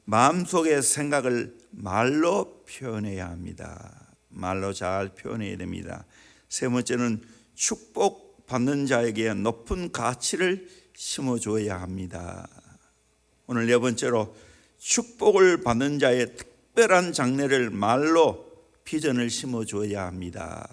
마음속의 생각을 말로 표현해야 합니다. 말로 잘 표현해야 됩니다. 세 번째는 축복받는 자에게 높은 가치를 심어줘야 합니다. 오늘 네 번째로 축복을 받는 자의 특별한 장래를 말로 비전을 심어줘야 합니다.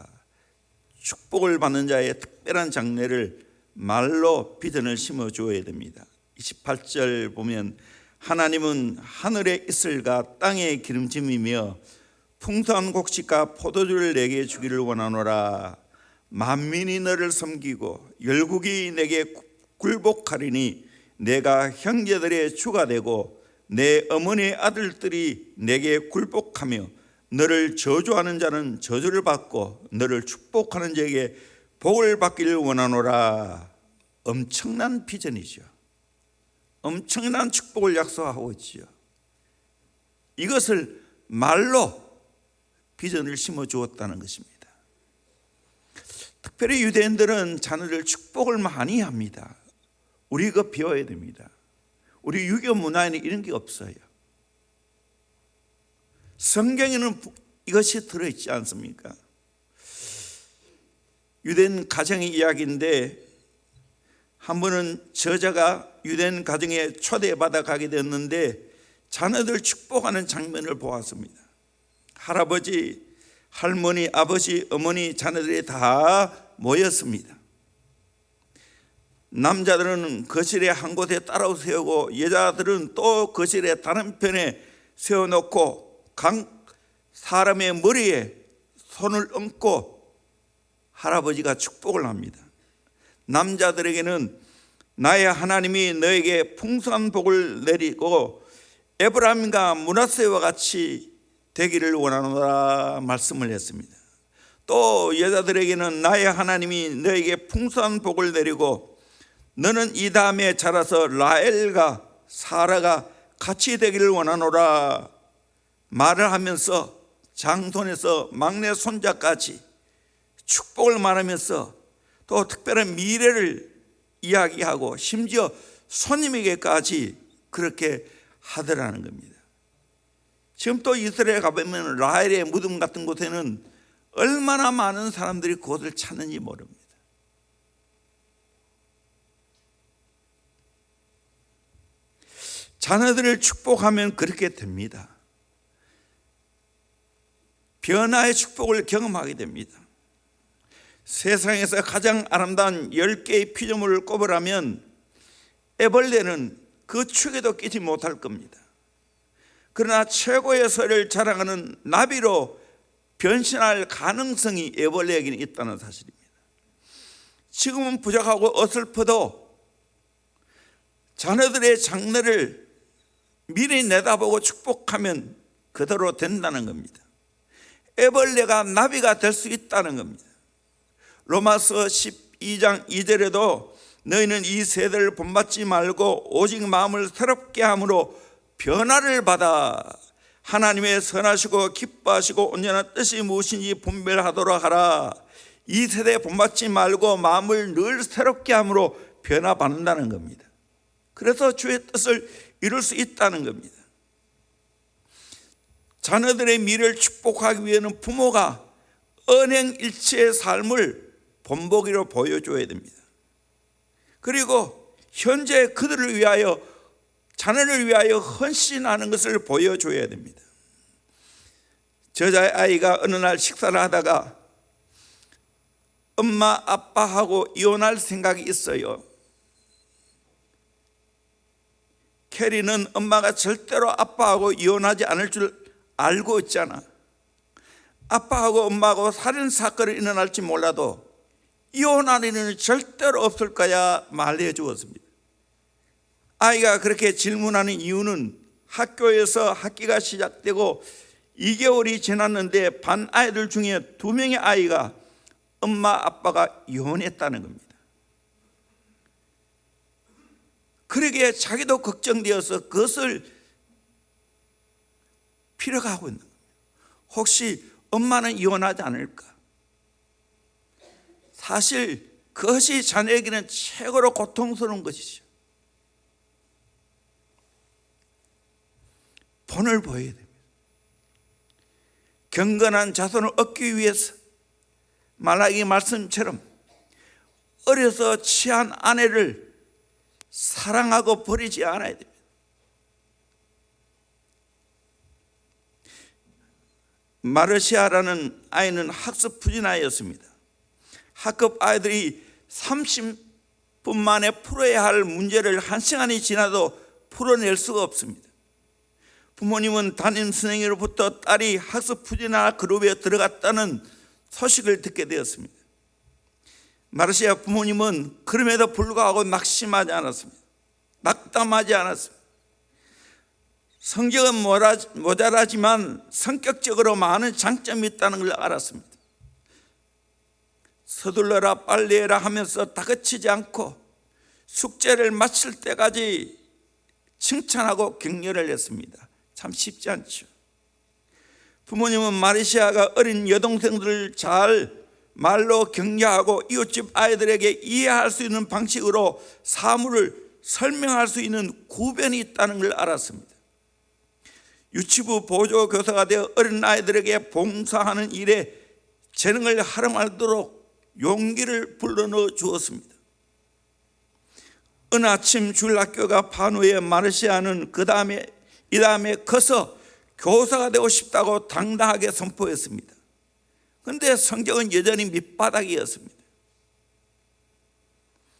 축복을 받는 자의 특별한 장래를 말로 비전을 심어줘야 됩니다. 28절 보면 하나님은 하늘의 이슬과 땅의 기름짐이며 풍성한 곡식과 포도주를 내게 주기를 원하노라. 만민이 너를 섬기고 열국이 내게 굴복하리니 내가 형제들의 주가 되고 내 어머니의 아들들이 내게 굴복하며 너를 저주하는 자는 저주를 받고 너를 축복하는 자에게 복을 받기를 원하노라. 엄청난 비전이죠. 엄청난 축복을 약속하고 있지요. 이것을 말로 비전을 심어 주었다는 것입니다. 특별히 유대인들은 자녀들 축복을 많이 합니다. 우리 이거 배워야 됩니다. 우리 유교 문화에는 이런 게 없어요. 성경에는 이것이 들어있지 않습니까? 유대인 가정의 이야기인데 한 번은 저자가 유대인 가정에 초대받아 가게 됐는데 자녀들 축복하는 장면을 보았습니다. 할아버지, 할머니, 아버지, 어머니, 자녀들이 다 모였습니다. 남자들은 거실에 한 곳에 따로 세우고 여자들은 또 거실에 다른 편에 세워놓고 각 사람의 머리에 손을 얹고 할아버지가 축복을 합니다. 남자들에게는 나의 하나님이 너에게 풍성한 복을 내리고 에브라임과 므낫세와 같이 되기를 원하노라 말씀을 했습니다. 또 여자들에게는 나의 하나님이 너에게 풍성한 복을 내리고 너는 이 다음에 자라서 라헬과 사라가 같이 되기를 원하노라 말을 하면서 장손에서 막내 손자까지 축복을 말하면서 또 특별한 미래를 이야기하고 심지어 손님에게까지 그렇게 하더라는 겁니다. 지금 또 이스라엘에 가보면 라헬의 무덤 같은 곳에는 얼마나 많은 사람들이 그곳을 찾는지 모릅니다. 자녀들을 축복하면 그렇게 됩니다. 변화의 축복을 경험하게 됩니다. 세상에서 가장 아름다운 10개의 피조물을 꼽으라면 애벌레는 그 축에도 끼지 못할 겁니다. 그러나 최고의 소리를 자랑하는 나비로 변신할 가능성이 애벌레에게는 있다는 사실입니다. 지금은 부족하고 어설퍼도 자녀들의 장래를 미리 내다보고 축복하면 그대로 된다는 겁니다. 애벌레가 나비가 될 수 있다는 겁니다. 로마서 12장 2절에도 너희는 이 세대를 본받지 말고 오직 마음을 새롭게 함으로 변화를 받아 하나님의 선하시고 기뻐하시고 온전한 뜻이 무엇인지 분별하도록 하라. 이 세대에 본받지 말고 마음을 늘 새롭게 함으로 변화받는다는 겁니다. 그래서 주의 뜻을 이룰 수 있다는 겁니다. 자녀들의 미래를 축복하기 위해서는 부모가 언행일치의 삶을 본보기로 보여줘야 됩니다. 그리고 현재 그들을 위하여 자녀를 위하여 헌신하는 것을 보여줘야 됩니다. 저자의 아이가 어느 날 식사를 하다가 엄마 아빠하고 이혼할 생각이 있어요. 캐리는 엄마가 절대로 아빠하고 이혼하지 않을 줄 알고 있잖아. 아빠하고 엄마하고 살인사건이 일어날지 몰라도 이혼하는 일은 절대로 없을 거야 말해 주었습니다. 아이가 그렇게 질문하는 이유는 학교에서 학기가 시작되고 2개월이 지났는데 반 아이들 중에 2명의 아이가 엄마 아빠가 이혼했다는 겁니다. 그러기에 자기도 걱정되어서 그것을 피력하고 있는 겁니다. 혹시 엄마는 이혼하지 않을까? 사실 그것이 자녀에게는 최고로 고통스러운 것이죠. 본을 보여야 됩니다. 경건한 자손을 얻기 위해서 말라기 말씀처럼 어려서 취한 아내를 사랑하고 버리지 않아야 됩니다. 마르시아라는 아이는 학습 부진아이였습니다. 학급 아이들이 30분 만에 풀어야 할 문제를 1시간이 지나도 풀어낼 수가 없습니다. 부모님은 담임 선생님으로부터 딸이 학습 부진아 그룹에 들어갔다는 소식을 듣게 되었습니다. 마르시아 부모님은 그럼에도 불구하고 낙심하지 않았습니다. 낙담하지 않았습니다. 성격은 모자라지만 성격적으로 많은 장점이 있다는 걸 알았습니다. 서둘러라 빨리해라 하면서 다그치지 않고 숙제를 마칠 때까지 칭찬하고 격려를 했습니다. 참 쉽지 않죠. 부모님은 마르시아가 어린 여동생들을 잘 말로 격려하고 이웃집 아이들에게 이해할 수 있는 방식으로 사물을 설명할 수 있는 구변이 있다는 걸 알았습니다. 유치부 보조교사가 되어 어린 아이들에게 봉사하는 일에 재능을 활용하도록 용기를 불러넣어 주었습니다. 어느 아침 주일학교가 반 후에 마르시아는 이 다음에 커서 교사가 되고 싶다고 당당하게 선포했습니다. 그런데 성적은 여전히 밑바닥이었습니다.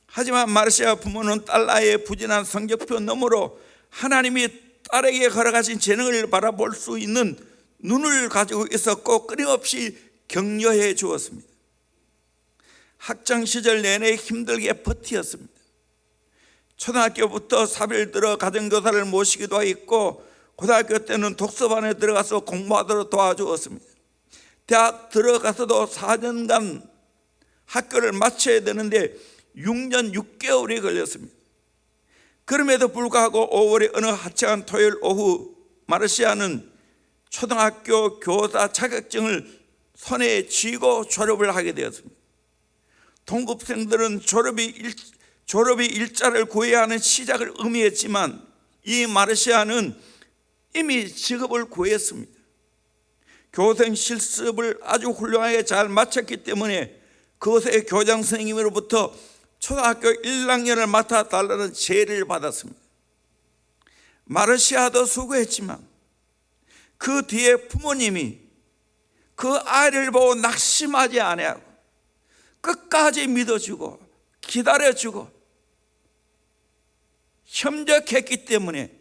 하지만 마르시아 부모는 딸 아이의 부진한 성적표 너머로 하나님이 딸에게 걸어가신 재능을 바라볼 수 있는 눈을 가지고 있었고 끊임없이 격려해 주었습니다. 학창시절 내내 힘들게 버티었습니다. 초등학교부터 사비를 들어 가정교사를 모시기도 했고 고등학교 때는 독서반에 들어가서 공부하도록 도와주었습니다. 대학 들어가서도 4년간 학교를 마쳐야 되는데 6년 6개월이 걸렸습니다. 그럼에도 불구하고 5월의 어느 화창한 토요일 오후 마르시아는 초등학교 교사 자격증을 손에 쥐고 졸업을 하게 되었습니다. 동급생들은 졸업이 일자를 구해야 하는 시작을 의미했지만 이 마르시아는 이미 직업을 구했습니다. 교생 실습을 아주 훌륭하게 잘 마쳤기 때문에 그곳의 교장 선생님으로부터 초등학교 1학년을 맡아달라는 제의를 받았습니다. 마르시아도 수고했지만 그 뒤에 부모님이 그 아이를 보고 낙심하지 아니하고 끝까지 믿어주고 기다려주고 협력했기 때문에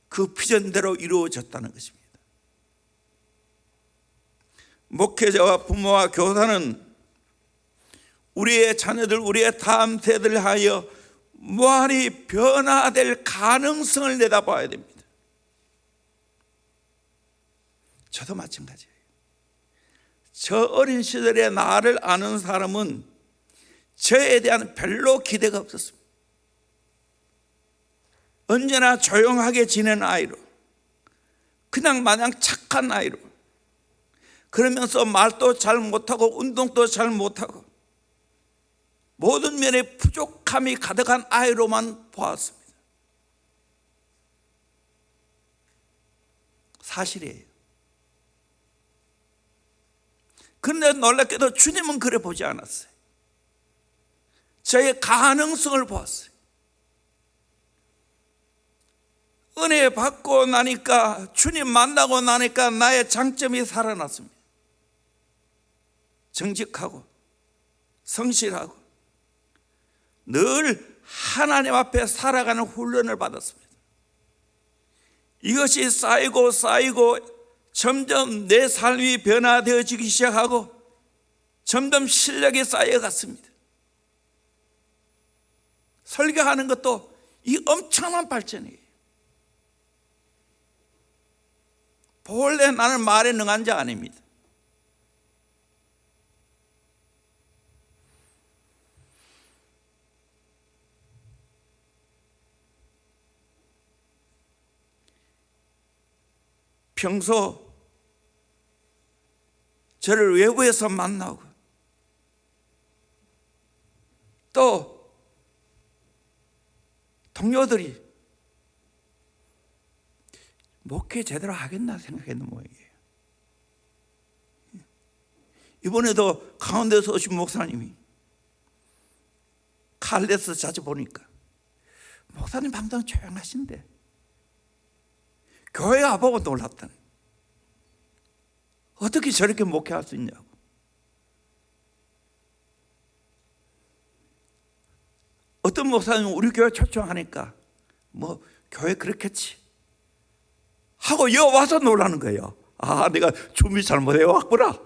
그 비전대로 이루어졌다는 것입니다. 목회자와 부모와 교사는 우리의 자녀들, 우리의 다음 세대를 하여 무한히 변화될 가능성을 내다봐야 됩니다. 저도 마찬가지예요. 저 어린 시절에 나를 아는 사람은 저에 대한 별로 기대가 없었습니다. 언제나 조용하게 지내는 아이로, 그냥 마냥 착한 아이로, 그러면서 말도 잘 못하고 운동도 잘 못하고 모든 면에 부족함이 가득한 아이로만 보았습니다. 사실이에요. 그런데 놀랍게도 주님은 그래 보지 않았어요. 저의 가능성을 보았어요. 은혜 받고 나니까, 주님 만나고 나니까 나의 장점이 살아났습니다. 정직하고 성실하고 늘 하나님 앞에 살아가는 훈련을 받았습니다. 이것이 쌓이고 점점 내 삶이 변화되어지기 시작하고 점점 실력이 쌓여갔습니다. 설교하는 것도 이 엄청난 발전이에요. 본래 나는 말에 능한 자 아닙니다. 평소 저를 외부에서 만나고 또 동료들이 목회 제대로 하겠나 생각했는 모양이에요. 이번에도 강원도에서 오신 목사님이 칼레스 자주 보니까 목사님 방송 조용하신데 교회 와보고 놀랐다는, 어떻게 저렇게 목회할 수 있냐고. 어떤 목사님은 우리 교회 초청하니까 뭐 교회 그렇겠지 하고 여 와서 놀라는 거예요. 아, 내가 준비 잘못해 왔구나.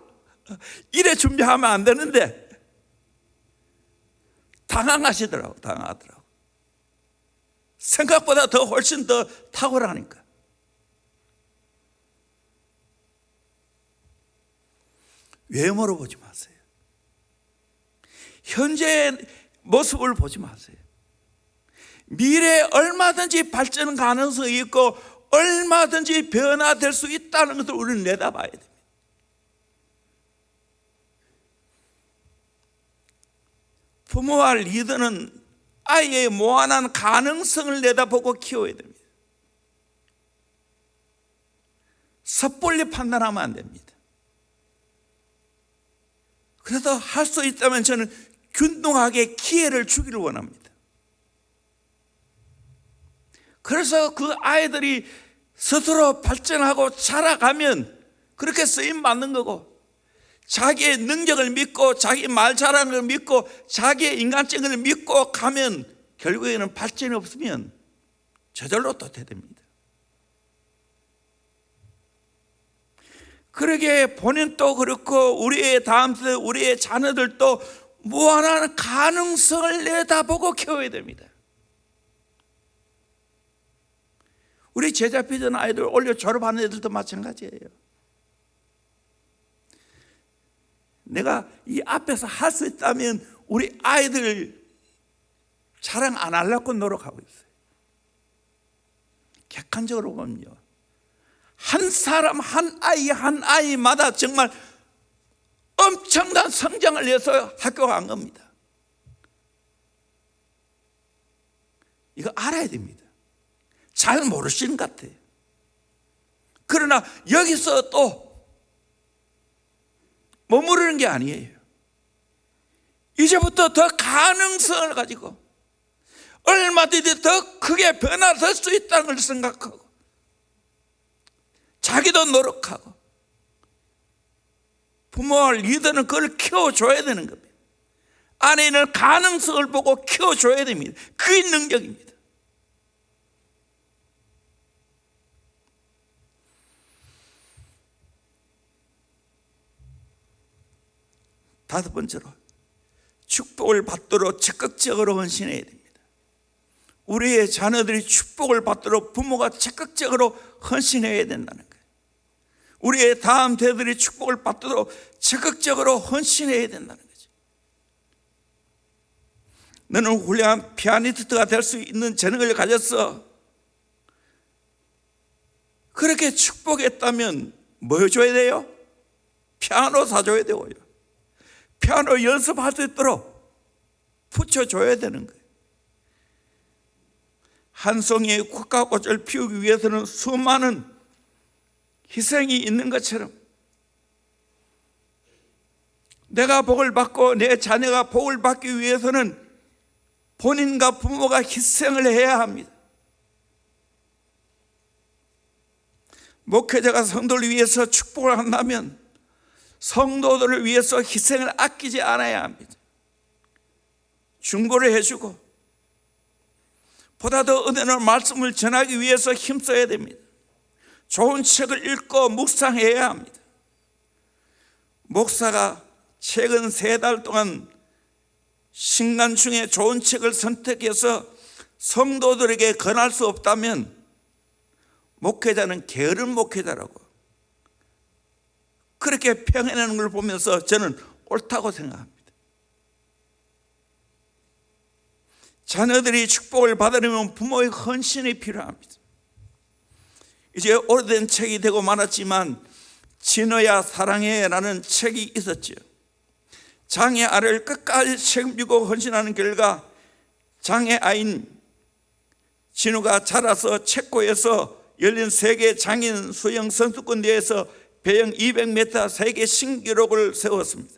이래 준비하면 안 되는데 당황하시더라고. 당황하더라고. 생각보다 더 훨씬 더 탁월하니까. 외모로 보지 마세요. 현재의 모습을 보지 마세요. 미래에 얼마든지 발전 가능성이 있고 얼마든지 변화될 수 있다는 것을 우리는 내다봐야 됩니다. 부모와 리더는 아이의 무한한 가능성을 내다보고 키워야 됩니다. 섣불리 판단하면 안 됩니다. 그래서 할 수 있다면 저는 균등하게 기회를 주기를 원합니다. 그래서 그 아이들이 스스로 발전하고 자라가면 그렇게 쓰임 받는 거고, 자기의 능력을 믿고 자기 말 잘하는 걸 믿고 자기의 인간성을 믿고 가면 결국에는 발전이 없으면 저절로 또 됩니다. 그러게 본인도 그렇고 우리의 다음 세대, 우리의 자녀들도 무한한 가능성을 내다보고 키워야 됩니다. 우리 제자피전 아이들 올려 졸업하는 애들도 마찬가지예요. 내가 이 앞에서 할 수 있다면 우리 아이들 자랑 안 하려고 노력하고 있어요. 객관적으로 보면요, 한 사람 한 아이마다 정말 엄청난 성장을 위해서 학교 간 겁니다. 이거 알아야 됩니다. 잘 모르시는 것 같아요. 그러나 여기서 또 머무르는 게 아니에요. 이제부터 더 가능성을 가지고 얼마든지 더 크게 변화될 수 있다는 걸 생각하고 자기도 노력하고 부모와 리더는 그걸 키워줘야 되는 겁니다. 안에 있는 가능성을 보고 키워줘야 됩니다. 그게 능력입니다. 다섯 번째로, 축복을 받도록 적극적으로 헌신해야 됩니다. 우리의 자녀들이 축복을 받도록 부모가 적극적으로 헌신해야 된다는 거예요. 우리의 다음 세대들이 축복을 받도록 적극적으로 헌신해야 된다는 거죠. 너는 훌륭한 피아니스트가 될 수 있는 재능을 가졌어. 그렇게 축복했다면 뭐 줘야 돼요? 피아노 사줘야 되고요. 피아노 연습할 수 있도록 붙여줘야 되는 거예요. 한 송이의 국화꽃을 피우기 위해서는 수많은 희생이 있는 것처럼 내가 복을 받고 내 자녀가 복을 받기 위해서는 본인과 부모가 희생을 해야 합니다. 목회자가 성도를 위해서 축복을 한다면 성도들을 위해서 희생을 아끼지 않아야 합니다. 중보를 해주고 보다 더 은혜의 말씀을 전하기 위해서 힘써야 됩니다. 좋은 책을 읽고 묵상해야 합니다. 목사가 최근 3달 동안 신간 중에 좋은 책을 선택해서 성도들에게 권할 수 없다면 목회자는 게으른 목회자라고 그렇게 평해내는 걸 보면서 저는 옳다고 생각합니다. 자녀들이 축복을 받으려면 부모의 헌신이 필요합니다. 이제 오래된 책이 되고 말았지만 진호야 사랑해 라는 책이 있었죠. 장애 아이를 끝까지 책임지고 헌신하는 결과 장애 아인 진호가 자라서 체코에서 열린 세계 장인 수영 선수권 대회에서 배영 200m 세계 신기록을 세웠습니다.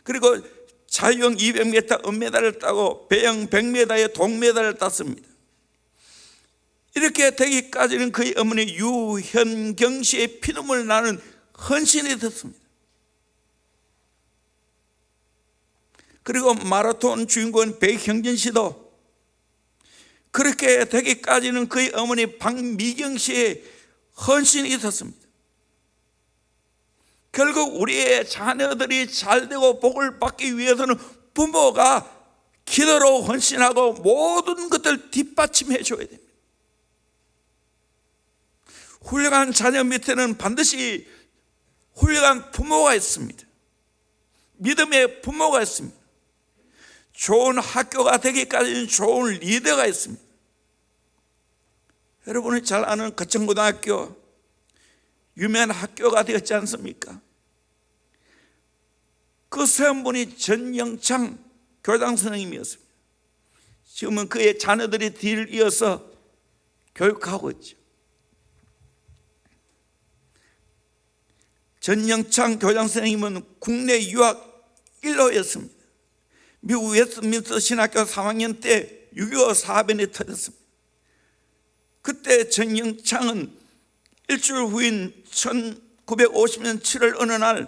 그리고 자유형 200m 은메달을 따고 배영 100m에 동메달을 땄습니다. 이렇게 되기까지는 그의 어머니 유현경 씨의 피눈물 나는 헌신이 됐습니다. 그리고 마라톤 주인공 백형진 씨도 그렇게 되기까지는 그의 어머니 박미경 씨의 헌신이 있었습니다. 결국 우리의 자녀들이 잘되고 복을 받기 위해서는 부모가 기도로 헌신하고 모든 것들 뒷받침해 줘야 됩니다. 훌륭한 자녀 밑에는 반드시 훌륭한 부모가 있습니다. 믿음의 부모가 있습니다. 좋은 학교가 되기까지는 좋은 리더가 있습니다. 여러분이 잘 아는 거천고등학교 유명한 학교가 되었지 않습니까? 그 세운분이 전영창 교장 선생님이었습니다. 지금은 그의 자녀들이 뒤를 이어서 교육하고 있죠. 전영창 교장 선생님은 국내 유학 1호였습니다. 미국 웨스트민스터 신학교 3학년 때 6.25 사변이 터졌습니다. 그때 전영창은 일주일 후인 1950년 7월 어느 날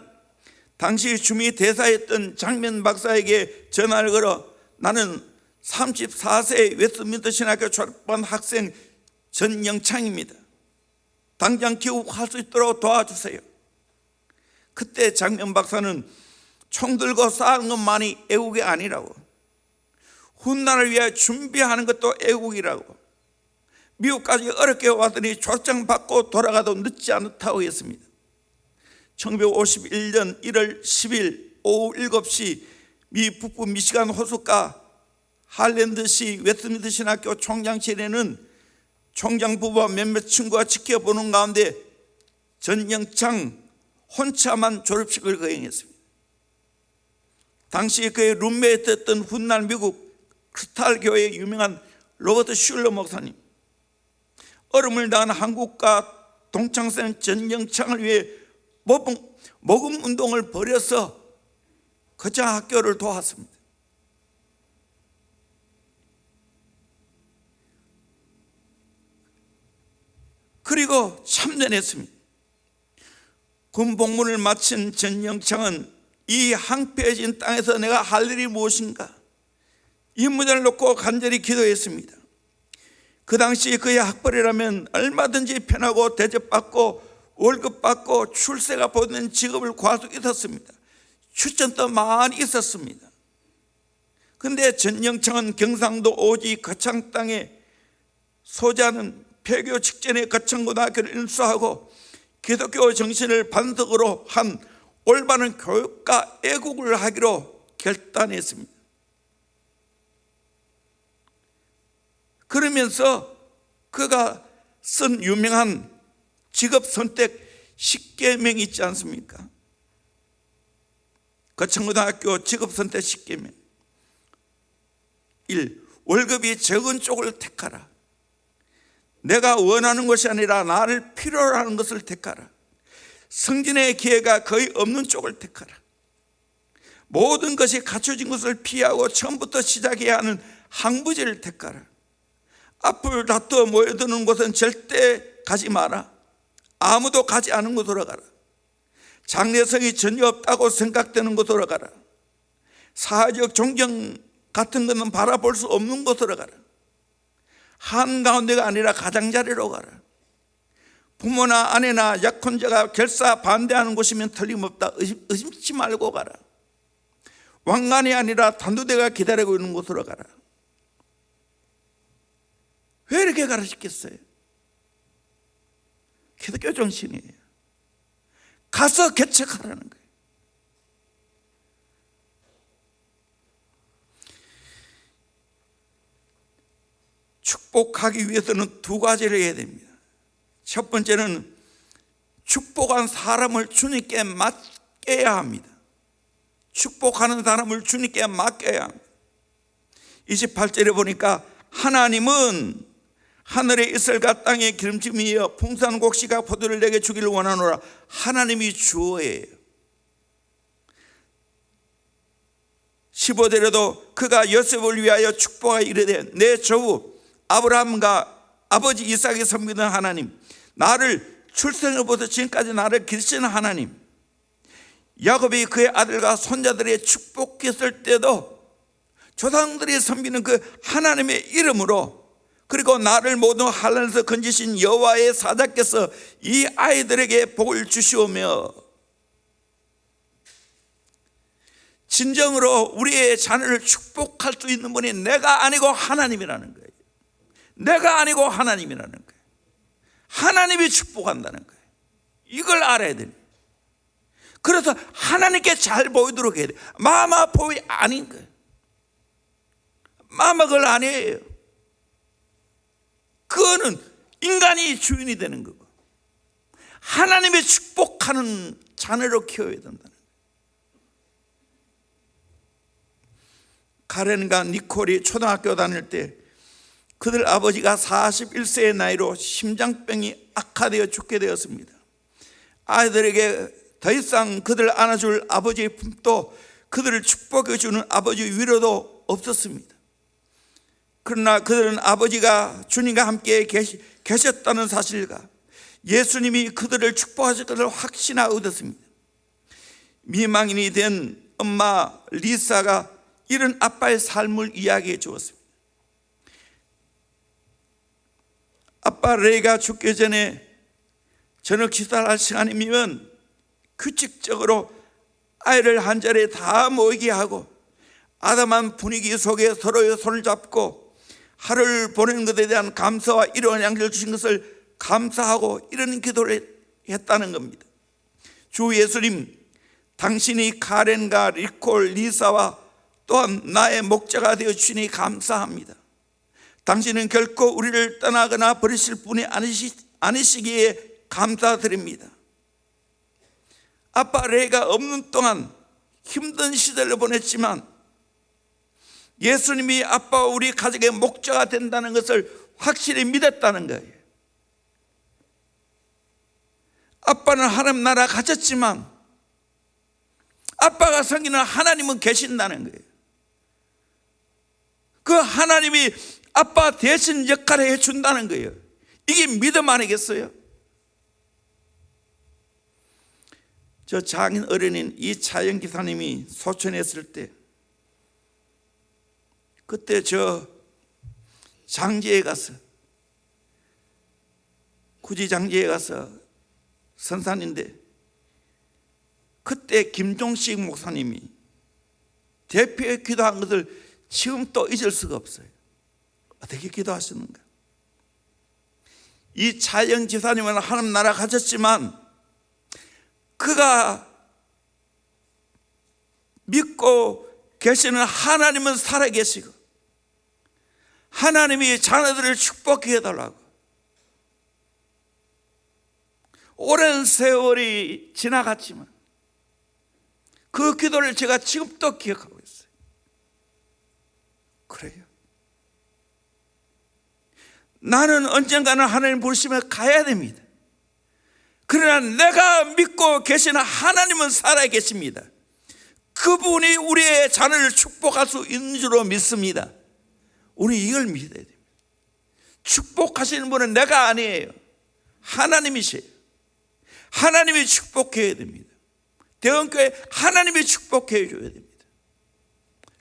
당시 주미 대사였던 장면 박사에게 전화를 걸어 나는 34세 웨스트민스터 신학교 졸업한 학생 전영창입니다. 당장 귀국할 수 있도록 도와주세요. 그때 장면 박사는 총 들고 싸우는 것만이 애국이 아니라고, 훗날을 위해 준비하는 것도 애국이라고, 미국까지 어렵게 왔더니 초청 받고 돌아가도 늦지 않다고 했습니다. 1951년 1월 10일 오후 7시 미 북부 미시간 호숫가 할랜드시 웨스트민스터 신학교 총장실에는 총장 부부와 몇몇 친구가 지켜보는 가운데 전영창 혼자만 졸업식을 거행했습니다. 당시 그의 룸메이트였던 훗날 미국 크리스탈 교회의 유명한 로버트 슐러 목사님, 얼음을 당한 한국과 동창생 전영창을 위해 모금 운동을 벌여서 거창 학교를 도왔습니다. 그리고 참전했습니다. 군복무를 마친 전영창은 이 황폐해진 땅에서 내가 할 일이 무엇인가, 이 문제를 놓고 간절히 기도했습니다. 그 당시 그의 학벌이라면 얼마든지 편하고 대접받고 월급 받고 출세가 보이는 직업을 구할 수 있었습니다. 출전도 많이 있었습니다. 그런데 전영창은 경상도 오지 거창 땅에 소재하는 폐교 직전에 거창고등학교를 인수하고 기독교 정신을 반석으로 한 올바른 교육과 애국을 하기로 결단했습니다. 그러면서 그가 쓴 유명한 직업 선택 10계명이 있지 않습니까? 거창고등학교 직업 선택 10계명. 1. 월급이 적은 쪽을 택하라. 내가 원하는 것이 아니라 나를 필요로 하는 것을 택하라. 승진의 기회가 거의 없는 쪽을 택하라. 모든 것이 갖춰진 것을 피하고 처음부터 시작해야 하는 항부지를 택하라. 앞을 다투어 모여드는 곳은 절대 가지 마라. 아무도 가지 않은 곳으로 가라. 장래성이 전혀 없다고 생각되는 곳으로 가라. 사회적 존경 같은 것은 바라볼 수 없는 곳으로 가라. 한가운데가 아니라 가장자리로 가라. 부모나 아내나 약혼자가 결사 반대하는 곳이면 틀림없다. 의심치 말고 가라. 왕관이 아니라 단두대가 기다리고 있는 곳으로 가라. 왜 이렇게 가르치겠어요? 기독교 정신이에요. 가서 개척하라는 거예요. 축복하기 위해서는 두 가지를 해야 됩니다. 첫 번째는 축복한 사람을 주님께 맡겨야 합니다. 축복하는 사람을 주님께 맡겨야 합니다. 28절에 보니까 하나님은 하늘의 이슬과 땅의 기름짐이여 풍성한 곡식과 포도를 내게 주기를 원하노라. 하나님이 주어예요. 15절에도 그가 요셉을 위하여 축복하여 이르되 내 조부 아브라함과 아버지 이삭이 섬기는 하나님, 나를 출생으로부터 지금까지 나를 기르시는 하나님, 야곱이 그의 아들과 손자들의 축복했을 때도 조상들이 섬기는 그 하나님의 이름으로, 그리고 나를 모든 환난에서 건지신 여호와의 사자께서 이 아이들에게 복을 주시오며, 진정으로 우리의 자녀를 축복할 수 있는 분이 내가 아니고 하나님이라는 거예요. 내가 아니고 하나님이라는 거예요. 하나님이 축복한다는 거예요. 이걸 알아야 됩니다. 그래서 하나님께 잘 보이도록 해야 돼요. 마마 보이 아닌 거예요. 마마 걸 아니에요. 그거는 인간이 주인이 되는 거고, 하나님의 축복하는 자녀로 키워야 된다는 거예요. 카렌과 니콜이 초등학교 다닐 때 그들 아버지가 41세의 나이로 심장병이 악화되어 죽게 되었습니다. 아이들에게 더 이상 그들을 안아줄 아버지의 품도, 그들을 축복해 주는 아버지의 위로도 없었습니다. 그러나 그들은 아버지가 주님과 함께 계셨다는 사실과 예수님이 그들을 축복하실 것을 확신하고 얻었습니다. 미망인이 된 엄마 리사가 이런 아빠의 삶을 이야기해 주었습니다. 아빠 레이가 죽기 전에 저녁 식사를 할 시간이면 규칙적으로 아이를 한 자리에 다 모이게 하고 아담한 분위기 속에 서로의 손을 잡고 하루를 보내는 것에 대한 감사와 이런 양식을 주신 것을 감사하고 이런 기도를 했다는 겁니다. 주 예수님, 당신이 카렌과 리콜, 리사와 또한 나의 목자가 되어 주시니 감사합니다. 당신은 결코 우리를 떠나거나 버리실 분이 아니시기에 감사드립니다. 아빠 레이가 없는 동안 힘든 시대를 보냈지만 예수님이 아빠와 우리 가족의 목자가 된다는 것을 확실히 믿었다는 거예요. 아빠는 하나님 나라 가졌지만 아빠가 섬기는 하나님은 계신다는 거예요. 그 하나님이 아빠 대신 역할을 해준다는 거예요. 이게 믿음 아니겠어요? 저 장인 어른인 이차영 기사님이 소천에 있을 때, 그때 저 장지에 가서, 구지 장지에 가서 선산인데, 그때 김종식 목사님이 대표에 기도한 것을 지금 또 잊을 수가 없어요. 어떻게 기도하셨는가? 이 차영 지사님은 하나님 나라 가졌지만 그가 믿고 계시는 하나님은 살아계시고 하나님이 자녀들을 축복해 달라고, 오랜 세월이 지나갔지만 그 기도를 제가 지금도 기억하고 있어요. 그래요. 나는 언젠가는 하나님 부르심에 가야 됩니다. 그러나 내가 믿고 계시는 하나님은 살아계십니다. 그분이 우리의 자녀를 축복할 수 있는 줄로 믿습니다. 우리 이걸 믿어야 됩니다. 축복하시는 분은 내가 아니에요. 하나님이세요. 하나님이 축복해야 됩니다. 대원교회 하나님이 축복해 줘야 됩니다.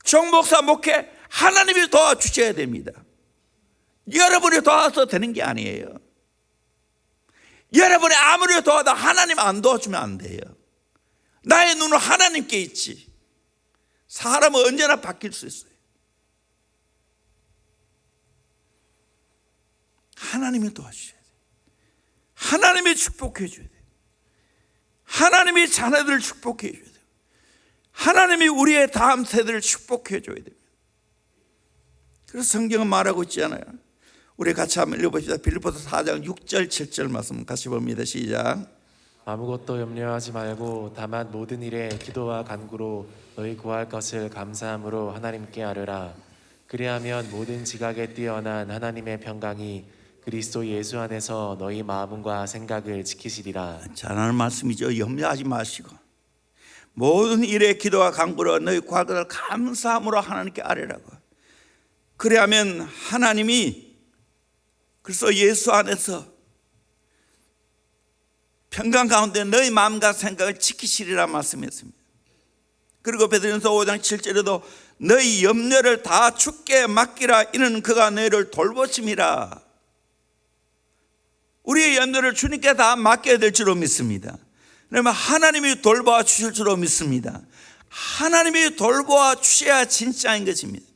종목사 목회 하나님이 도와주셔야 됩니다. 여러분이 도와서 되는 게 아니에요. 여러분이 아무리 도와도 하나님 안 도와주면 안 돼요. 나의 눈은 하나님께 있지. 사람은 언제나 바뀔 수 있어요. 하나님이 도와주셔야 돼요. 하나님이 축복해 줘야 돼요. 하나님이 자녀들을 축복해 줘야 돼요. 하나님이 우리의 다음 세대를 축복해 줘야 됩니다. 그래서 성경은 말하고 있잖아요. 우리 같이 한번 읽어봅시다. 빌립보서 4장 6절 7절 말씀 같이 봅니다. 시작. 아무것도 염려하지 말고 다만 모든 일에 기도와 간구로 너희 구할 것을 감사함으로 하나님께 아뢰라. 그리하면 모든 지각에 뛰어난 하나님의 평강이 그리스도 예수 안에서 너희 마음과 생각을 지키시리라. 잘하는 말씀이죠. 염려하지 마시고 모든 일에 기도와 간구로 너희 구할 감사함으로 하나님께 아뢰라고. 그래야면 하나님이 그래서 예수 안에서 평강 가운데 너희 마음과 생각을 지키시리라 말씀했습니다. 그리고 베드로전서 5장 7절에도 너희 염려를 다 주께 맡기라. 이는 그가 너희를 돌보심이라. 우리의 염려를 주님께 다 맡겨야 될 줄로 믿습니다. 그러면 하나님이 돌보아 주실 줄로 믿습니다. 하나님이 돌보아 주셔야 진짜인 것입니다.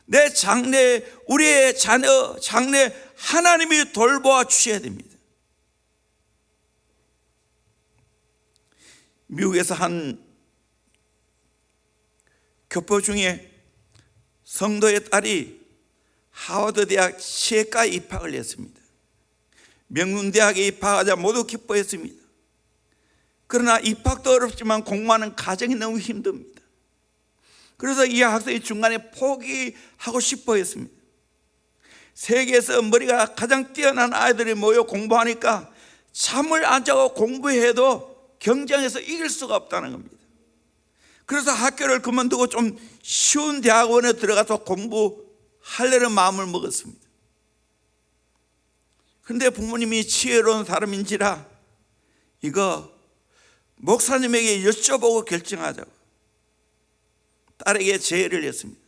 내 장래, 우리의 자녀, 장래 하나님이 돌보아 주셔야 됩니다. 미국에서 한 교포 중에 성도의 딸이 하버드 대학 치과에 입학을 했습니다. 명문대학에 입학하자 모두 기뻐했습니다. 그러나 입학도 어렵지만 공부하는 과정이 너무 힘듭니다. 그래서 이 학생이 중간에 포기하고 싶어 했습니다. 세계에서 머리가 가장 뛰어난 아이들이 모여 공부하니까 잠을 안 자고 공부해도 경쟁에서 이길 수가 없다는 겁니다. 그래서 학교를 그만두고 좀 쉬운 대학원에 들어가서 공부하려는 마음을 먹었습니다. 그런데 부모님이 지혜로운 사람인지라 이거 목사님에게 여쭤보고 결정하자고 딸에게 제의를 했습니다.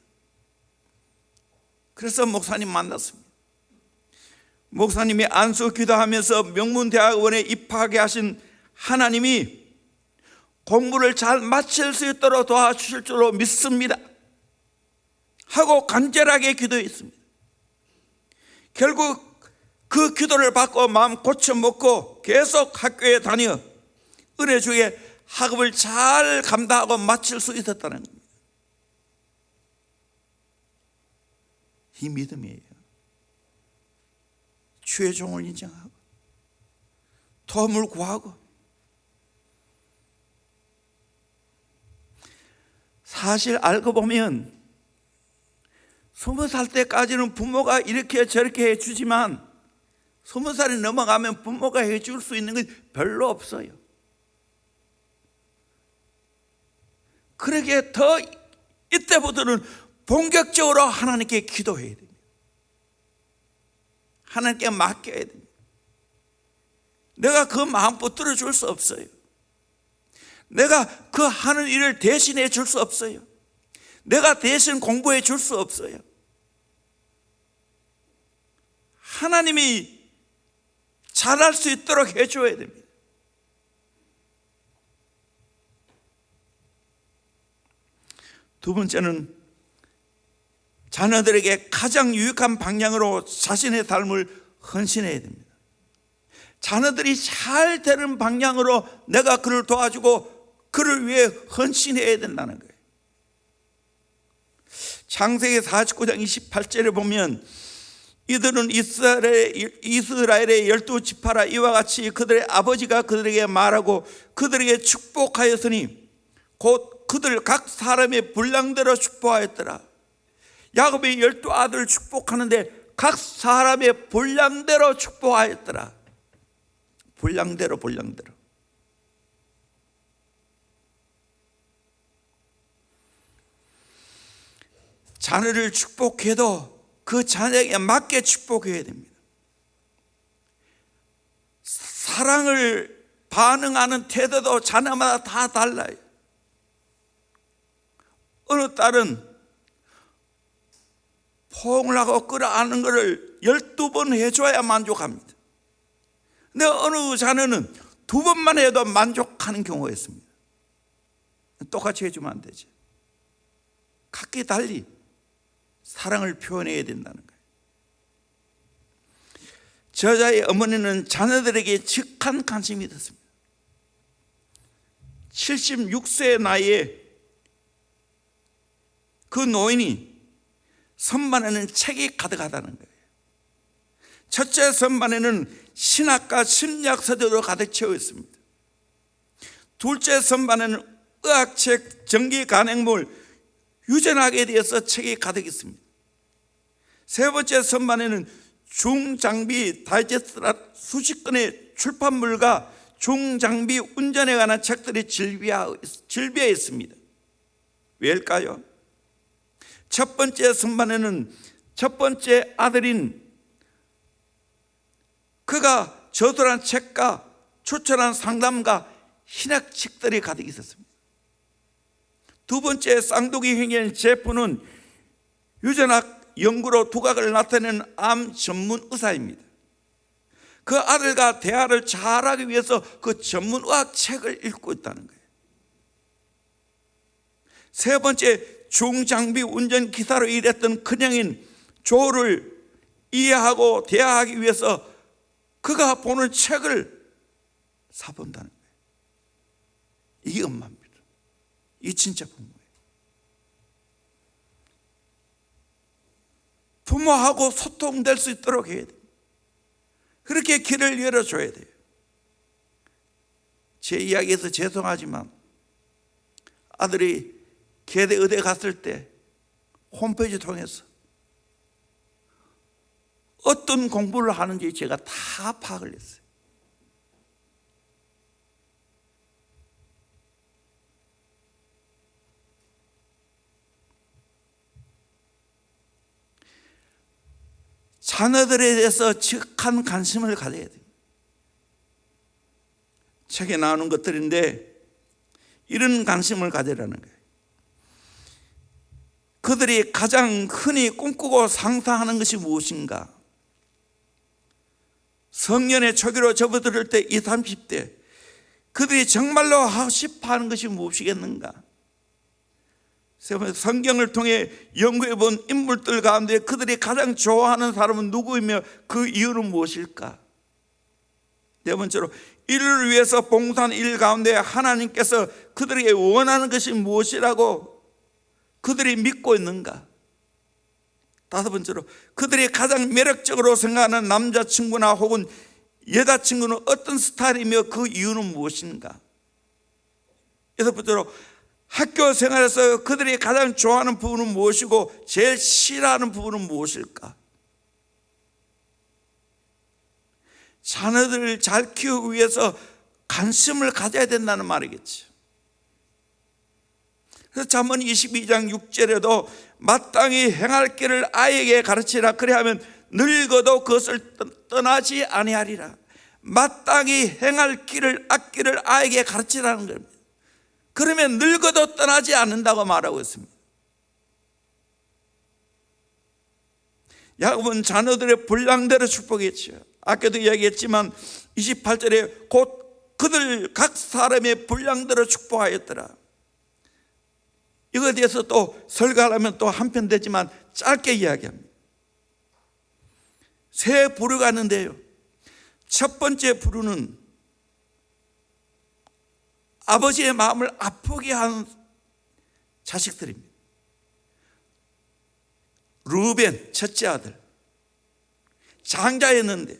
그래서 목사님 만났습니다. 목사님이 안수 기도하면서 명문대학원에 입학하게 하신 하나님이 공부를 잘 마칠 수 있도록 도와주실 줄로 믿습니다 하고 간절하게 기도했습니다. 결국 그 기도를 받고 마음 고쳐먹고 계속 학교에 다녀 은혜 주에 학업을 잘 감당하고 마칠 수 있었다는 겁니다. 이 믿음이에요. 주의 종을 인정하고 도움을 구하고. 사실 알고 보면 20살 때까지는 부모가 이렇게 저렇게 해주지만 20살이 넘어가면 부모가 해줄 수 있는 건 별로 없어요. 그러기에 더 이때부터는 본격적으로 하나님께 기도해야 됩니다. 하나님께 맡겨야 됩니다. 내가 그 마음 붙들어 줄 수 없어요. 내가 그 하는 일을 대신해 줄 수 없어요. 내가 대신 공부해 줄 수 없어요. 하나님이 잘할 수 있도록 해줘야 됩니다. 두 번째는 자녀들에게 가장 유익한 방향으로 자신의 삶을 헌신해야 됩니다. 자녀들이 잘 되는 방향으로 내가 그를 도와주고 그를 위해 헌신해야 된다는 거예요. 창세기 49장 28절에 보면 이들은 이스라엘의 12지파라 이와 같이 그들의 아버지가 그들에게 말하고 그들에게 축복하였으니 곧 그들 각 사람의 분량대로 축복하였더라. 야곱이 12아들을 축복하는데 각 사람의 분량대로 축복하였더라. 분량대로. 자녀를 축복해도 그 자녀에게 맞게 축복해야 됩니다. 사랑을 반응하는 태도도 자녀마다 다 달라요. 어느 딸은 포옹을 하고 끌어안는 것을 12번 해줘야 만족합니다. 근데 어느 자녀는 2번만 해도 만족하는 경우가 있습니다. 똑같이 해주면 안 되지. 각기 달리 사랑을 표현해야 된다는 거예요. 저자의 어머니는 자녀들에게 직한 관심이 있었습니다. 76세의 나이에 그 노인이 선반에는 책이 가득하다는 거예요. 첫째 선반에는 신학과 심리학 서적으로 가득 채워 있습니다. 둘째 선반에는 의학책, 전기 간행물, 유전학에 대해서 책이 가득 있습니다. 세 번째 선반에는 중장비 다이제스트라 수십 건의 출판물과 중장비 운전에 관한 책들이 질비해 있습니다. 왜일까요? 첫 번째 선반에는 첫 번째 아들인 그가 저술한 책과 추천한 상담과 신학책들이 가득 있었습니다. 두 번째 쌍둥이 형제인 제프는 유전학 연구로 두각을 나타내는 암 전문 의사입니다. 그 아들과 대화를 잘하기 위해서 그 전문의학 책을 읽고 있다는 거예요. 세 번째, 중장비 운전기사로 일했던 큰형인 조를 이해하고 대화하기 위해서 그가 보는 책을 사본다는 거예요. 이게 엄마입니다. 이게 진짜 부모예요. 부모하고 소통될 수 있도록 해야 돼요. 그렇게 길을 열어줘야 돼요. 제 이야기에서 죄송하지만 아들이 계대 의대 갔을 때 홈페이지 통해서 어떤 공부를 하는지 제가 다 파악을 했어요. 자녀들에 대해서 지극한 관심을 가져야 돼요. 책에 나오는 것들인데 이런 관심을 가지라는 거예요. 그들이 가장 흔히 꿈꾸고 상상하는 것이 무엇인가? 성년의 초기로 접어들 때 20, 30대 그들이 정말로 하고 싶어하는 것이 무엇이겠는가? 성경을 통해 연구해 본 인물들 가운데 그들이 가장 좋아하는 사람은 누구이며 그 이유는 무엇일까? 네 번째로, 인류를 위해서 봉사하는 일 가운데 하나님께서 그들에게 원하는 것이 무엇이라고 그들이 믿고 있는가? 다섯 번째로, 그들이 가장 매력적으로 생각하는 남자친구나 혹은 여자친구는 어떤 스타일이며 그 이유는 무엇인가? 여섯 번째로, 학교 생활에서 그들이 가장 좋아하는 부분은 무엇이고 제일 싫어하는 부분은 무엇일까? 자녀들을 잘 키우기 위해서 관심을 가져야 된다는 말이겠죠. 그래서 잠언 22장 6절에도 마땅히 행할 길을 아이에게 가르치라. 그리하면 늙어도 그것을 떠나지 아니하리라. 마땅히 행할 길을 앞길을 아이에게 가르치라는 겁니다. 그러면 늙어도 떠나지 않는다고 말하고 있습니다. 야곱은 자녀들의 분량대로 축복했죠. 아까도 이야기했지만 28절에 곧 그들 각 사람의 분량대로 축복하였더라. 이거에 대해서 또 설교하려면 또 한편 되지만 짧게 이야기합니다. 세 부류가 있는데요, 첫 번째 부류는 아버지의 마음을 아프게 한 자식들입니다. 루벤 첫째 아들, 장자였는데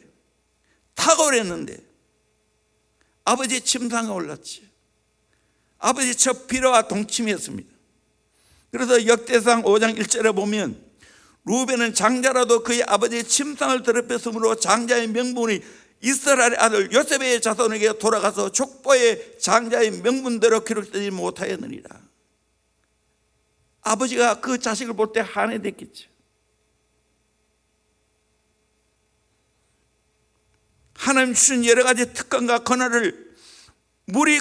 탁월했는데 아버지 침상에 올랐지. 아버지 첫 비로와 동침했습니다. 그래서 역대상 5장 1절에 보면 루벤은 장자라도 그의 아버지의 침상을 더럽혔으므로 장자의 명분이 이스라엘의 아들 요셉의 자손에게 돌아가서 족보의 장자의 명분대로 기록되지 못하였느니라. 아버지가 그 자식을 볼 때 한해됐겠죠. 하나님 주신 여러 가지 특권과 권한을 물이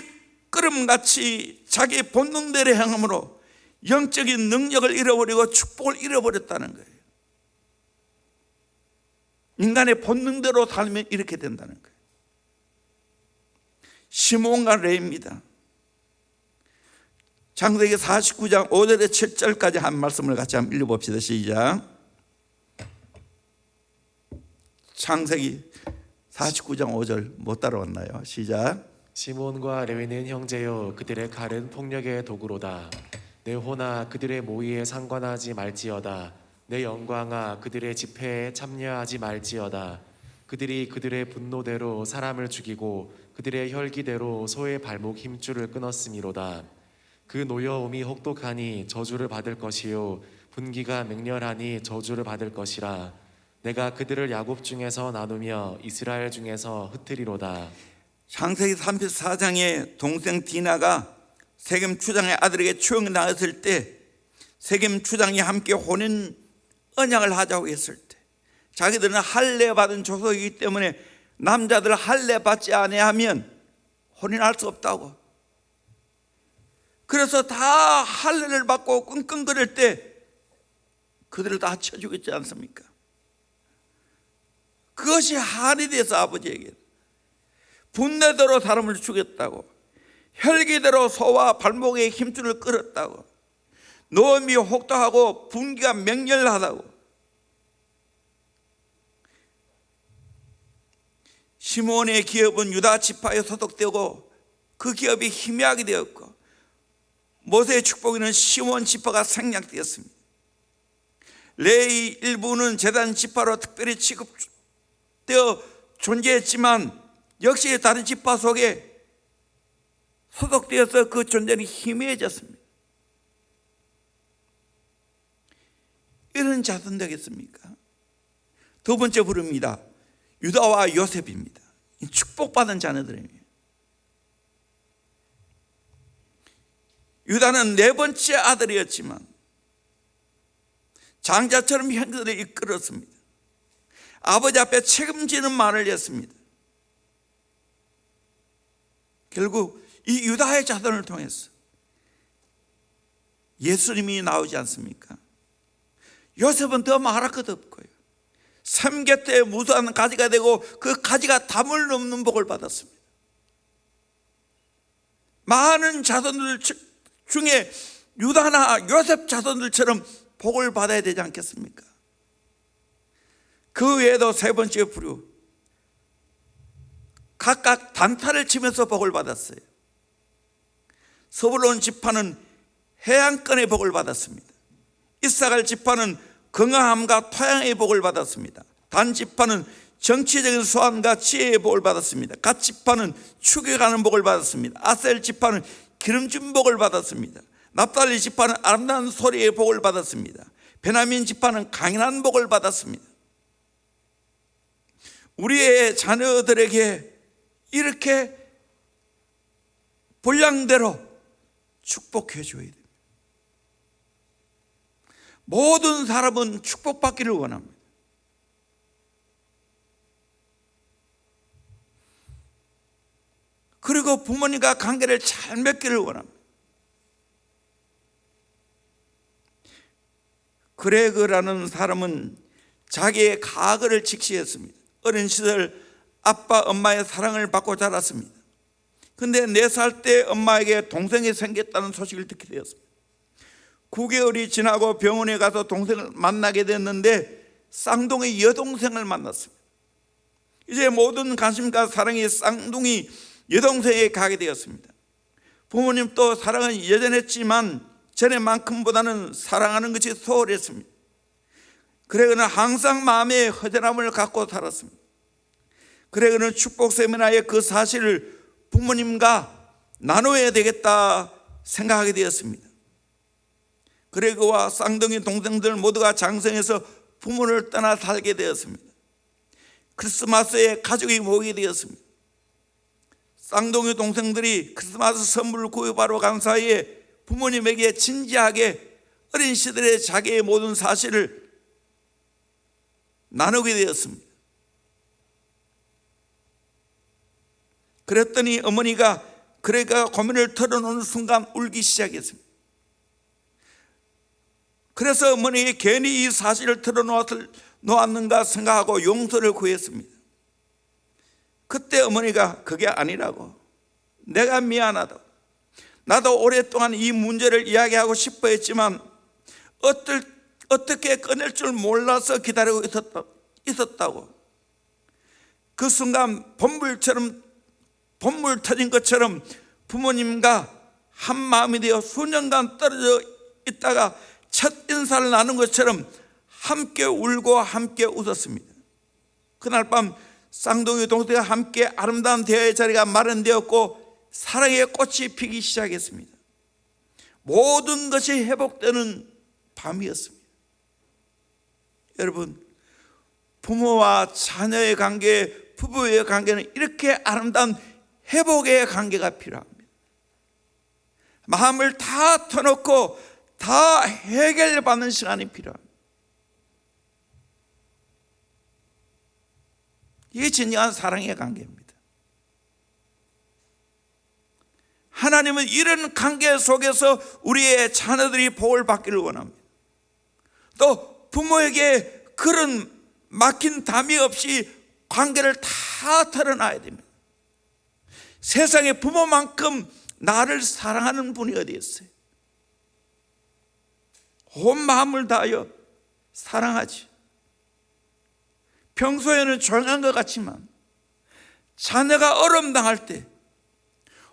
끓음같이 자기 본능대로 행함으로 영적인 능력을 잃어버리고 축복을 잃어버렸다는 거예요. 인간의 본능대로 살면 이렇게 된다는 거예요. 시몬과 레위입니다. 창세기 49장 5절에 7절까지 한 말씀을 같이 한번 읽어봅시다. 시작. 창세기 49장 5절 못 따라왔나요? 시작. 시몬과 레위는 형제요, 그들의 칼은 폭력의 도구로다. 내 호나 그들의 모의에 상관하지 말지어다. 내 영광아 그들의 집회에 참여하지 말지어다. 그들이 그들의 분노대로 사람을 죽이고 그들의 혈기대로 소의 발목 힘줄을 끊었음이로다. 그 노여움이 혹독하니 저주를 받을 것이요 분기가 맹렬하니 저주를 받을 것이라. 내가 그들을 야곱 중에서 나누며 이스라엘 중에서 흩으리로다. 창세기 34장에 동생 디나가 세겜 추장의 아들에게 추행당했을 때 세겜 추장이 함께 혼인 언약을 하자고 했을 때 자기들은 할례 받은 족속이기 때문에 남자들 할례 받지 아니하면 혼인할 수 없다고. 그래서 다 할례를 받고 끙끙거릴 때 그들을 다 쳐 죽였지 않습니까? 그것이 한이 돼서 아버지에게 분내대로 사람을 죽였다고, 혈기대로 소와 발목에 힘줄을 끌었다고, 노음이 혹독하고 분기가 맹렬하다고. 시몬의 기업은 유다 지파에 소속되고 그 기업이 희미하게 되었고 모세의 축복에는 시몬 지파가 생략되었습니다. 레위 일부는 제단 지파로 특별히 취급되어 존재했지만 역시 다른 지파 속에 소속되어서 그 존재는 희미해졌습니다. 이런 자손 되겠습니까? 두 번째 부릅니다. 유다와 요셉입니다. 축복받은 자녀들입니다. 유다는 네 번째 아들이었지만 장자처럼 형제들을 이끌었습니다. 아버지 앞에 책임지는 말을 했습니다. 결국 이 유다의 자손을 통해서 예수님이 나오지 않습니까? 요셉은 더 말할 것 없고요, 삼계태에 무수한 가지가 되고 그 가지가 담을 넘는 복을 받았습니다. 많은 자손들 중에 유다나 요셉 자손들처럼 복을 받아야 되지 않겠습니까? 그 외에도 세 번째 부류, 각각 단타를 치면서 복을 받았어요. 스불론 지파는 해양권의 복을 받았습니다. 이사갈 지파는 건강함과 토양의 복을 받았습니다. 단 지파는 정치적인 소환과 지혜의 복을 받았습니다. 갓 지파는 추격하는 복을 받았습니다. 아셀 지파는 기름진 복을 받았습니다. 납달리 지파는 아름다운 소리의 복을 받았습니다. 베냐민 지파는 강인한 복을 받았습니다. 우리의 자녀들에게 이렇게 분량대로 축복해 줘야 됩니다. 모든 사람은 축복받기를 원합니다. 그리고 부모님과 관계를 잘 맺기를 원합니다. 그레그라는 사람은 자기의 가거를 직시했습니다. 어린 시절 아빠 엄마의 사랑을 받고 자랐습니다. 그런데 4살 때 엄마에게 동생이 생겼다는 소식을 듣게 되었습니다. 9개월이 지나고 병원에 가서 동생을 만나게 됐는데 쌍둥이 여동생을 만났습니다. 이제 모든 관심과 사랑이 쌍둥이 여동생에게 가게 되었습니다. 부모님도 사랑은 여전했지만 전에만큼보다는 사랑하는 것이 소홀했습니다. 그레그는 항상 마음에 허전함을 갖고 살았습니다. 그레그는 축복 세미나의 그 사실을 부모님과 나눠야 되겠다 생각하게 되었습니다. 그레그와 쌍둥이 동생들 모두가 장성해서 부모를 떠나 살게 되었습니다. 크리스마스에 가족이 모이게 되었습니다. 쌍둥이 동생들이 크리스마스 선물을 구입하러 간 사이에 부모님에게 진지하게 어린 시절에 자기의 모든 사실을 나누게 되었습니다. 그랬더니 어머니가 그레그가 고민을 털어놓는 순간 울기 시작했습니다. 그래서 어머니에게 괜히 이 사실을 털어놓았는가 생각하고 용서를 구했습니다. 그때 어머니가 그게 아니라고, 내가 미안하다, 나도 오랫동안 이 문제를 이야기하고 싶어 했지만 어떻게 꺼낼 줄 몰라서 기다리고 있었다고. 그 순간 본물 터진 것처럼 부모님과 한 마음이 되어 수년간 떨어져 있다가 첫 인사를 나눈 것처럼 함께 울고 함께 웃었습니다. 그날 밤 쌍둥이 동생과 함께 아름다운 대화의 자리가 마련되었고 사랑의 꽃이 피기 시작했습니다. 모든 것이 회복되는 밤이었습니다. 여러분, 부모와 자녀의 관계, 부부의 관계는 이렇게 아름다운 회복의 관계가 필요합니다. 마음을 다 터놓고 다 해결받는 시간이 필요합니다. 이게 진정한 사랑의 관계입니다. 하나님은 이런 관계 속에서 우리의 자녀들이 복을 받기를 원합니다. 또 부모에게 그런 막힌 담이 없이 관계를 다 털어놔야 됩니다. 세상에 부모만큼 나를 사랑하는 분이 어디 있어요? 온 마음을 다하여 사랑하지. 평소에는 조용한 것 같지만 자녀가 어려움 당할 때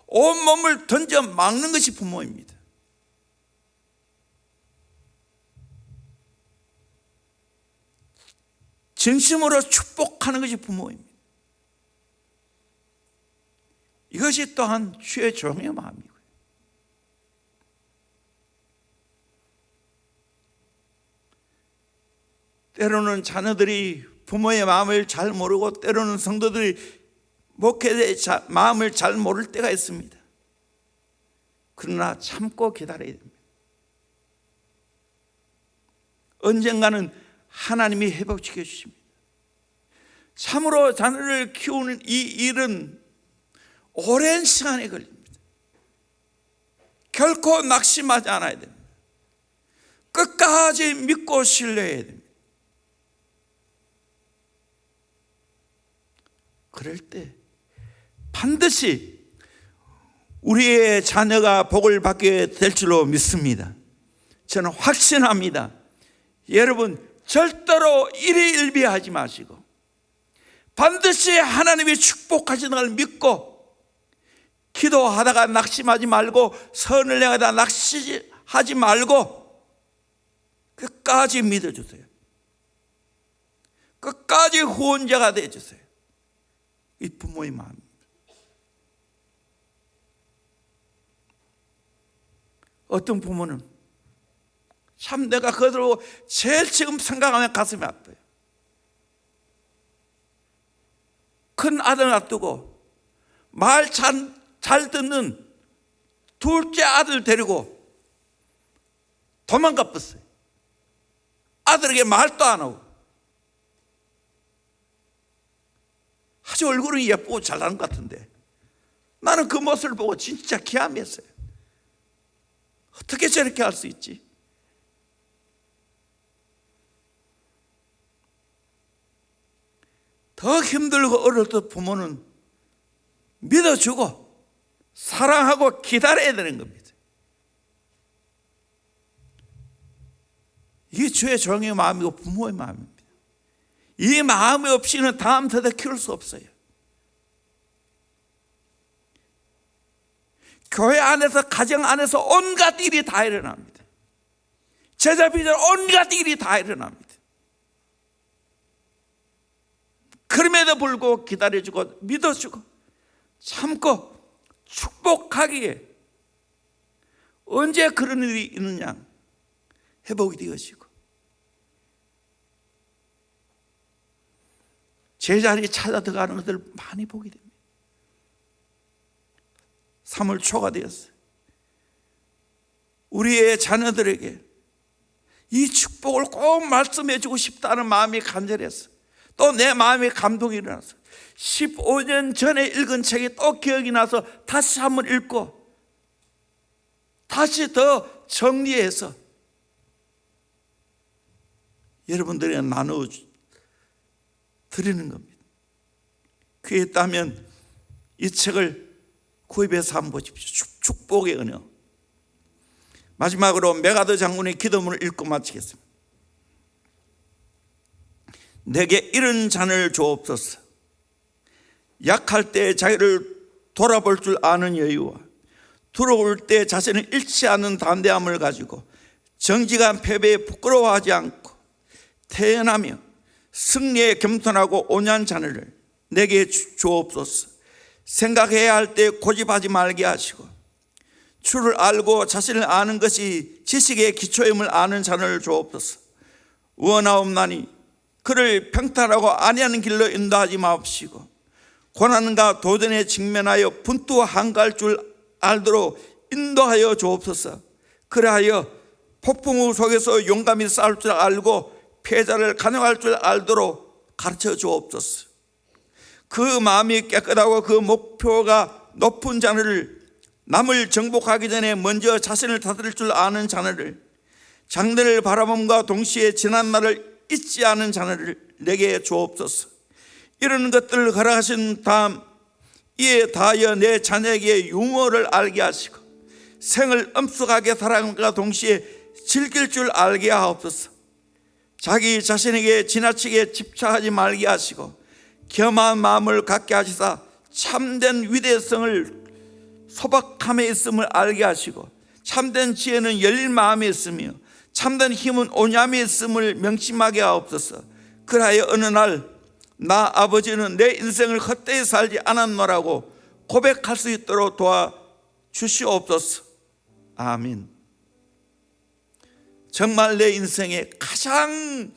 온몸을 던져 막는 것이 부모입니다. 진심으로 축복하는 것이 부모입니다. 이것이 또한 주의 종의 마음이고요. 때로는 자녀들이 부모의 마음을 잘 모르고 때로는 성도들이 목회자의 마음을 잘 모를 때가 있습니다. 그러나 참고 기다려야 됩니다. 언젠가는 하나님이 회복시켜 주십니다. 참으로 자녀를 키우는 이 일은 오랜 시간이 걸립니다. 결코 낙심하지 않아야 됩니다. 끝까지 믿고 신뢰해야 됩니다. 그럴 때 반드시 우리의 자녀가 복을 받게 될 줄로 믿습니다. 저는 확신합니다. 여러분 절대로 일희일비하지 마시고 반드시 하나님이 축복하시는 걸 믿고 기도하다가 낙심하지 말고 선을 행하다 낙심하지 말고 끝까지 믿어주세요. 끝까지 후원자가 되어주세요. 이 부모의 마음입니다. 어떤 부모는 참 내가 그대로 제일 지금 생각하면 가슴이 아파요. 큰 아들 놔두고 말 잘 듣는 둘째 아들 데리고 도망가 버렸어요. 아들에게 말도 안 하고. 아주 얼굴은 예쁘고 잘나는 것 같은데 나는 그 모습을 보고 진짜 기함했어요. 어떻게 저렇게 할 수 있지? 더 힘들고 어려울 때 부모는 믿어주고 사랑하고 기다려야 되는 겁니다. 이게 주의 종의 마음이고 부모의 마음입니다. 이 마음이 없이는 다음 세대 키울 수 없어요. 교회 안에서 가정 안에서 온갖 일이 다 일어납니다. 제자 비전 온갖 일이 다 일어납니다. 그럼에도 불구하고 기다려주고 믿어주고 참고 축복하기에 언제 그런 일이 있느냐 회복이 되어지고 제자리 찾아 들어가는 것들 많이 보게 됩니다. 3월 초가 되었어요. 우리의 자녀들에게 이 축복을 꼭 말씀해 주고 싶다는 마음이 간절했어요. 또 내 마음에 감동이 일어났어요. 15년 전에 읽은 책이 또 기억이 나서 다시 한번 읽고 다시 더 정리해서 여러분들에게 나누어 드리는 겁니다. 그에 있다면 이 책을 구입해서 한번 보십시오. 축복의 은혜. 마지막으로 메가더 장군의 기도문을 읽고 마치겠습니다. 내게 이런 자녀를 주옵소서. 약할 때 자기를 돌아볼 줄 아는 여유와 두려울 때 자신을 잃지 않는 담대함을 가지고 정직한 패배에 부끄러워하지 않고 태연하며 승리에 겸손하고 온유한 자녀를 내게 주옵소서. 생각해야 할 때 고집하지 말게 하시고 주를 알고 자신을 아는 것이 지식의 기초임을 아는 자녀를 주옵소서. 원하옵나니 그를 평탄하고 안위하는 길로 인도하지 마옵시고 고난과 도전에 직면하여 분투와 한가할 줄 알도록 인도하여 주옵소서. 그리하여 폭풍우 속에서 용감히 싸울 줄 알고 패자를 간용할 줄 알도록 가르쳐 주옵소서. 그 마음이 깨끗하고 그 목표가 높은 자녀를, 남을 정복하기 전에 먼저 자신을 다스릴 줄 아는 자녀를, 장래를 바라봄과 동시에 지난 날을 잊지 않은 자녀를 내게 주옵소서. 이런 것들을 허락하신 다음 이에 다하여 내 자녀에게 유머를 알게 하시고 생을 엄숙하게 살아감과 동시에 즐길 줄 알게 하옵소서. 자기 자신에게 지나치게 집착하지 말게 하시고 겸한 마음을 갖게 하시사 참된 위대성을 소박함에 있음을 알게 하시고 참된 지혜는 열린 마음에 있으며 참된 힘은 온유함에 있음을 명심하게 하옵소서. 그리하여 어느 날 나 아버지는 내 인생을 헛되이 살지 않았노라고 고백할 수 있도록 도와주시옵소서. 아멘. 정말 내 인생에 가장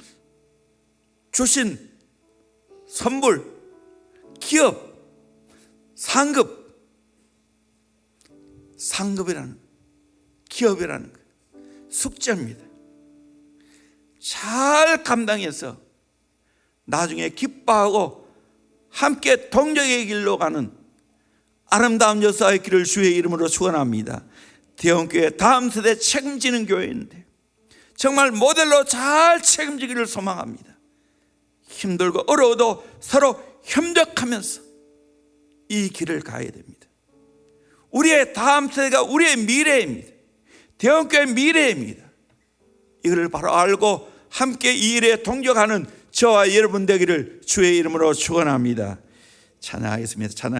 주신 선물, 기업, 상급이라는, 기업이라는 숙제입니다. 잘 감당해서 나중에 기뻐하고 함께 동력의 길로 가는 아름다운 여사의 길을 주의 이름으로 축원합니다. 대원교회 다음 세대 책임지는 교회인데 정말 모델로 잘 책임지기를 소망합니다. 힘들고 어려워도 서로 협력하면서 이 길을 가야 됩니다. 우리의 다음 세대가 우리의 미래입니다. 대원교회의 미래입니다. 이걸 바로 알고 함께 이 일에 동력하는 저와 여러분 되기를 주의 이름으로 축원합니다. 찬양하겠습니다. 찬양.